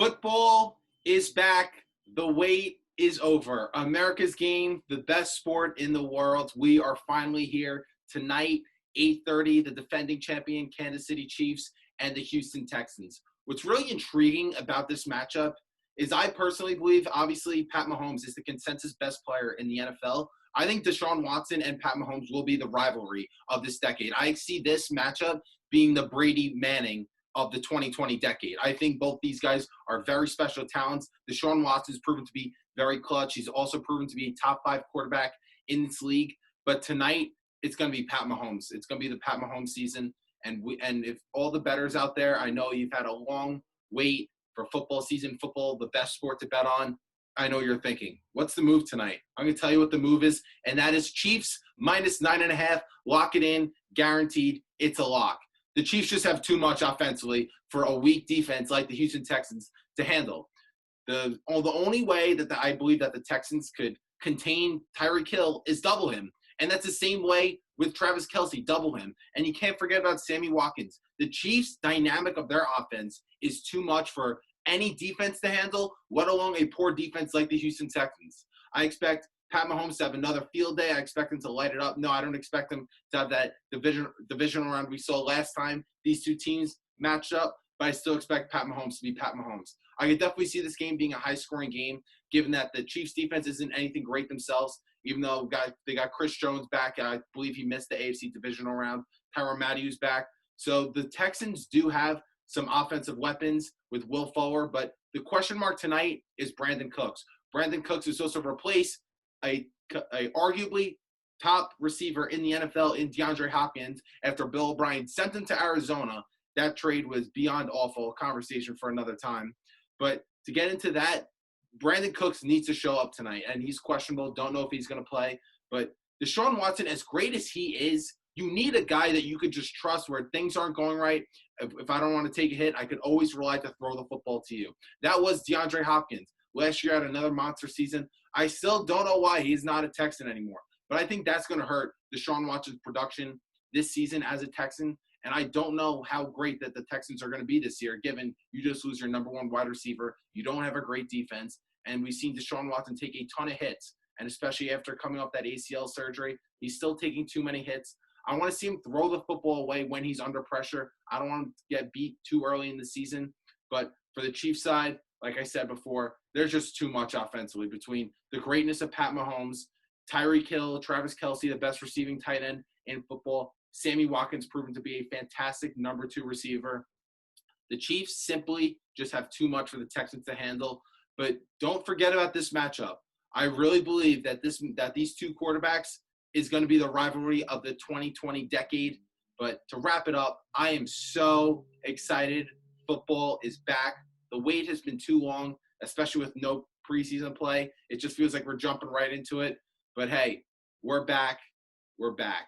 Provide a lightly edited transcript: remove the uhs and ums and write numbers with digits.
Football is back. The wait is over. America's game, the best sport in the world. We are finally here tonight, 8:30, the defending champion Kansas City Chiefs and the Houston Texans. What's really intriguing about this matchup is I personally believe, obviously, Pat Mahomes is the consensus best player in the NFL. I think Deshaun Watson and Pat Mahomes will be the rivalry of this decade. I see this matchup being the Brady Manning of the 2020 decade. I think both these guys are very special talents. Deshaun Watson has proven to be very clutch. He's also proven to be a top 5 quarterback in this league. But tonight, it's going to be Pat Mahomes. It's going to be the Pat Mahomes season. And if all the bettors out there, I know you've had a long wait for football season, football, the best sport to bet on. I know you're thinking, what's the move tonight? I'm going to tell you what the move is, and that is Chiefs -9.5. Lock it in, guaranteed. It's a lock. The Chiefs just have too much offensively for a weak defense like the Houston Texans to handle. The only way that I believe that the Texans could contain Tyreek Hill is double him. And that's the same way with Travis Kelce, double him. And you can't forget about Sammy Watkins. The Chiefs' dynamic of their offense is too much for any defense to handle, let alone a poor defense like the Houston Texans. I expect Pat Mahomes to have another field day. I expect him to light it up. No, I don't expect him to have that divisional round we saw last time these two teams matched up, but I still expect Pat Mahomes to be Pat Mahomes. I could definitely see this game being a high-scoring game, given that the Chiefs' defense isn't anything great themselves, even though they got Chris Jones back. I believe he missed the AFC divisional round. Tyrann Mathieu's back. So the Texans do have some offensive weapons with Will Fuller, but the question mark tonight is Brandon Cooks. Brandon Cooks is supposed to replace a arguably top receiver in the NFL in DeAndre Hopkins after Bill O'Brien sent him to Arizona. That trade was beyond awful. A conversation for another time. But to get into that, Brandon Cooks needs to show up tonight, and he's questionable. Don't know if he's going to play. But Deshaun Watson, as great as he is, you need a guy that you could just trust where things aren't going right. If I don't want to take a hit, I could always rely to throw the football to you. That was DeAndre Hopkins. Last year had another monster season. I still don't know why he's not a Texan anymore. But I think that's going to hurt Deshaun Watson's production this season as a Texan. And I don't know how great that the Texans are going to be this year, given you just lose your number one wide receiver. You don't have a great defense. And we've seen Deshaun Watson take a ton of hits. And especially after coming off that ACL surgery, he's still taking too many hits. I want to see him throw the football away when he's under pressure. I don't want him to get beat too early in the season. But for the Chiefs side, like I said before, there's just too much offensively between the greatness of Pat Mahomes, Tyreek Hill, Travis Kelce, the best receiving tight end in football. Sammy Watkins proven to be a fantastic number 2 receiver. The Chiefs simply just have too much for the Texans to handle. But don't forget about this matchup. I really believe that these two quarterbacks is going to be the rivalry of the 2020 decade. But to wrap it up, I am so excited. Football is back. The wait has been too long, especially with no preseason play. It just feels like we're jumping right into it. But hey, we're back. We're back.